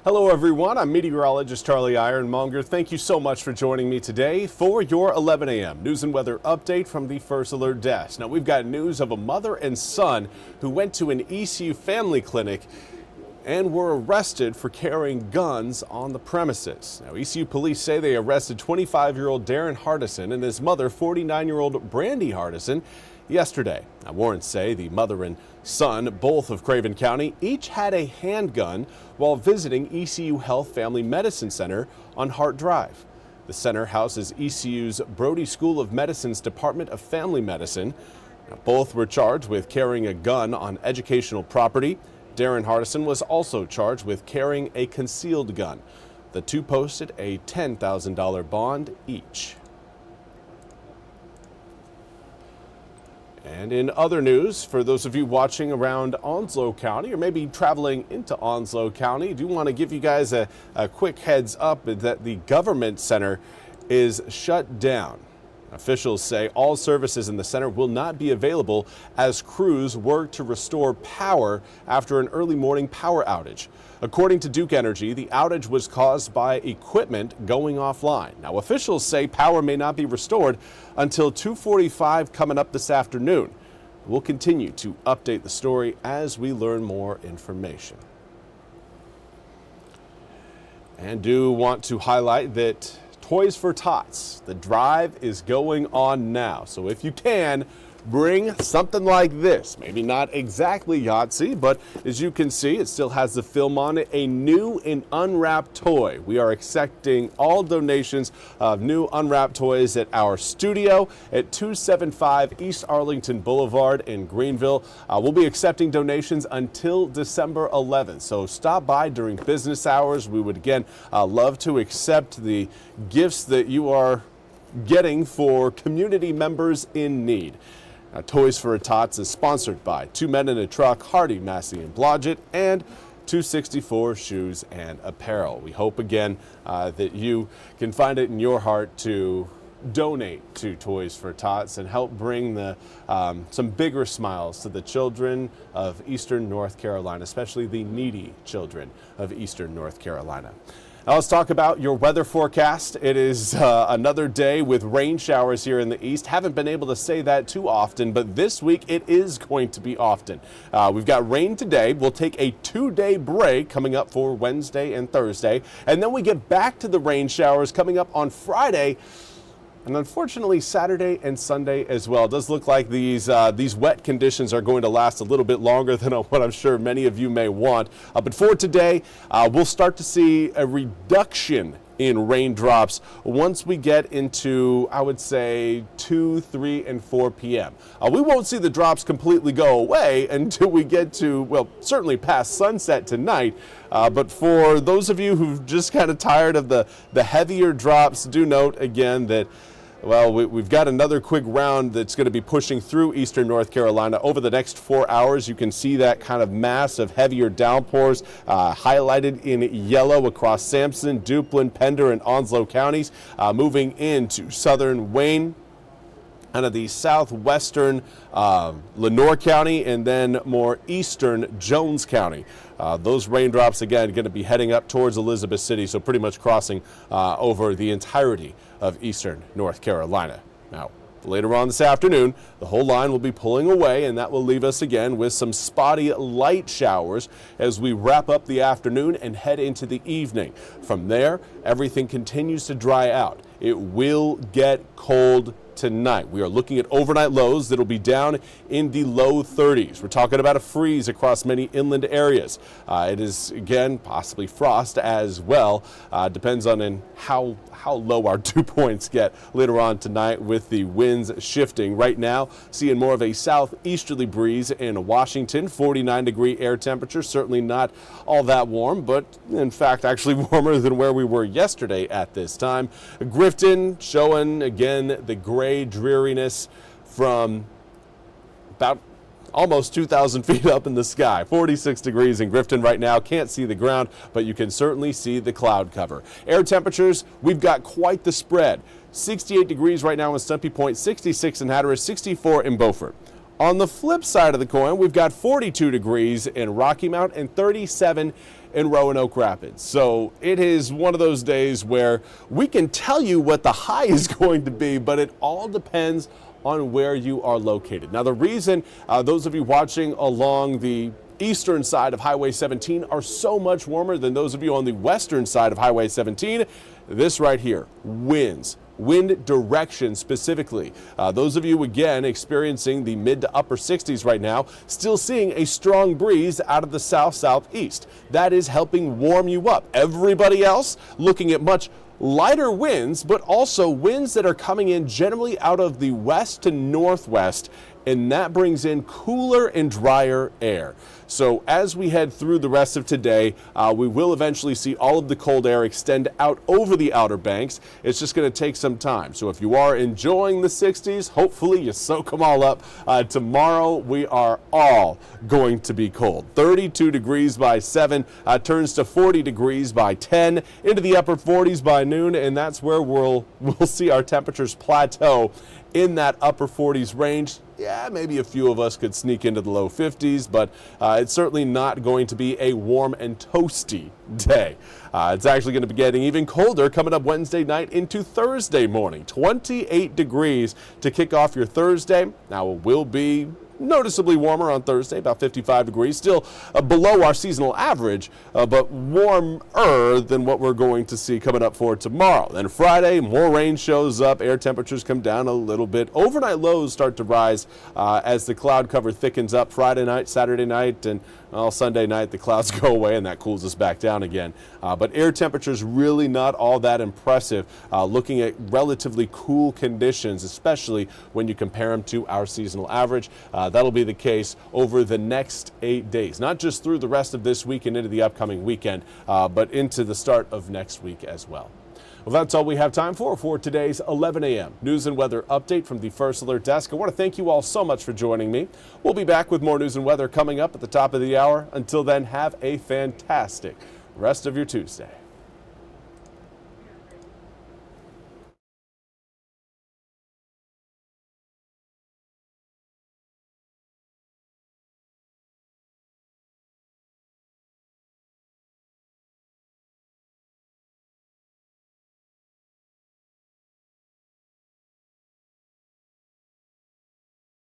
Hello everyone, I'm Meteorologist Charlie Ironmonger. Thank you so much for joining me today for your 11 a.m. news and weather update from the First Alert Desk. Now we've got news of a mother and son who went to an ECU family clinic and were arrested for carrying guns on the premises. Now ECU police say they arrested 25-year-old Darren Hardison and his mother, 49-year-old Brandy Hardison, yesterday. Now warrants say the mother and son, both of Craven County, each had a handgun while visiting ECU Health Family Medicine Center on Hart Drive. The center houses ECU's Brody School of Medicine's Department of Family Medicine. Now, both were charged with carrying a gun on educational property. Darren Hardison was also charged with carrying a concealed gun. The two posted a $10,000 bond each. And in other news, for those of you watching around Onslow County or maybe traveling into Onslow County, I do want to give you guys a quick heads up that the government center is shut down. Officials say all services in the center will not be available as crews work to restore power after an early morning power outage. According to Duke Energy, the outage was caused by equipment going offline. Now, officials say power may not be restored until 2:45 coming up this afternoon. We'll continue to update the story as we learn more information. And do want to highlight that Toys for Tots, the drive is going on now. So if you can, bring something like this. Maybe not exactly Yahtzee, but as you can see, it still has the film on it, a new and unwrapped toy. We are accepting all donations of new unwrapped toys at our studio at 275 East Arlington Boulevard in Greenville. We'll be accepting donations until December 11th, so stop by during business hours. We would again love to accept the gifts that you are getting for community members in need. Toys for Tots is sponsored by Two Men in a Truck, Hardy, Massey & Blodgett, and 264 Shoes and Apparel. We hope again that you can find it in your heart to donate to Toys for Tots and help bring some bigger smiles to the children of Eastern North Carolina, especially the needy children of Eastern North Carolina. Now let's talk about your weather forecast. It is another day with rain showers here in the east. Haven't been able to say that too often, but this week it is going to be often. We've got rain today. We'll take a 2-day break coming up for Wednesday and Thursday, and then we get back to the rain showers coming up on Friday. And unfortunately, Saturday and Sunday as well. It does look like these wet conditions are going to last a little bit longer than what I'm sure many of you may want. But for today, we'll start to see a reduction in raindrops once we get into, I would say, 2, 3, and 4 p.m. We won't see the drops completely go away until we get to, well, certainly past sunset tonight. But for those of you who've just kind of tired of the heavier drops, do note again that, well, we've got another quick round that's going to be pushing through eastern North Carolina over the next 4 hours. You can see that kind of mass of heavier downpours highlighted in yellow across Sampson, Duplin, Pender, and Onslow counties, moving into southern Wayne, kind of the southwestern Lenoir County, and then more eastern Jones County. Those raindrops, again, going to be heading up towards Elizabeth City, so pretty much crossing over the entirety of eastern North Carolina. Now, later on this afternoon, the whole line will be pulling away, and that will leave us again with some spotty light showers as we wrap up the afternoon and head into the evening. From there, everything continues to dry out. It will get cold tonight. We are looking at overnight lows that'll be down in the low 30s. We're talking about a freeze across many inland areas. It is, again, possibly frost as well. Depends on how low our dew points get later on tonight with the winds shifting. Right now, seeing more of a southeasterly breeze in Washington, 49-degree air temperature. Certainly not all that warm, but in fact, actually warmer than where we were yesterday at this time. Grifton showing, again, the gray dreariness from about almost 2,000 feet up in the sky. 46 degrees in Grifton right now. Can't see the ground, but you can certainly see the cloud cover. Air temperatures, we've got quite the spread. 68 degrees right now in Stumpy Point, 66 in Hatteras, 64 in Beaufort. On the flip side of the coin, we've got 42 degrees in Rocky Mount and 37 in Roanoke Rapids. So it is one of those days where we can tell you what the high is going to be, but it all depends on where you are located. Now, the reason those of you watching along the eastern side of Highway 17 are so much warmer than those of you on the western side of Highway 17, this right here, winds. Wind direction specifically. Those of you again experiencing the mid to upper 60s right now, still seeing a strong breeze out of the south-southeast. That is helping warm you up. Everybody else looking at much lighter winds, but also winds that are coming in generally out of the west to northwest, and that brings in cooler and drier air. So as we head through the rest of today, we will eventually see all of the cold air extend out over the Outer Banks. It's just going to take some time. So if you are enjoying the 60s, hopefully you soak them all up. Tomorrow we are all going to be cold. 32 degrees by 7, turns to 40 degrees by 10, into the upper 40s by noon, and that's where we'll see our temperatures plateau in that upper 40s range. Yeah, maybe a few of us could sneak into the low 50s, but it's certainly not going to be a warm and toasty day. It's actually going to be getting even colder coming up Wednesday night into Thursday morning. 28 degrees to kick off your Thursday. Now, it will be noticeably warmer on Thursday, about 55 degrees, still below our seasonal average, but warmer than what we're going to see coming up for tomorrow. Then Friday, more rain shows up, air temperatures come down a little bit. Overnight lows start to rise as the cloud cover thickens up Friday night, Saturday night, and Sunday night the clouds go away and that cools us back down again. But air temperatures really not all that impressive, looking at relatively cool conditions, especially when you compare them to our seasonal average. That'll be the case over the next 8 days, not just through the rest of this week and into the upcoming weekend, but into the start of next week as well. Well, that's all we have time for today's 11 a.m. news and weather update from the First Alert Desk. I want to thank you all so much for joining me. We'll be back with more news and weather coming up at the top of the hour. Until then, have a fantastic rest of your Tuesday.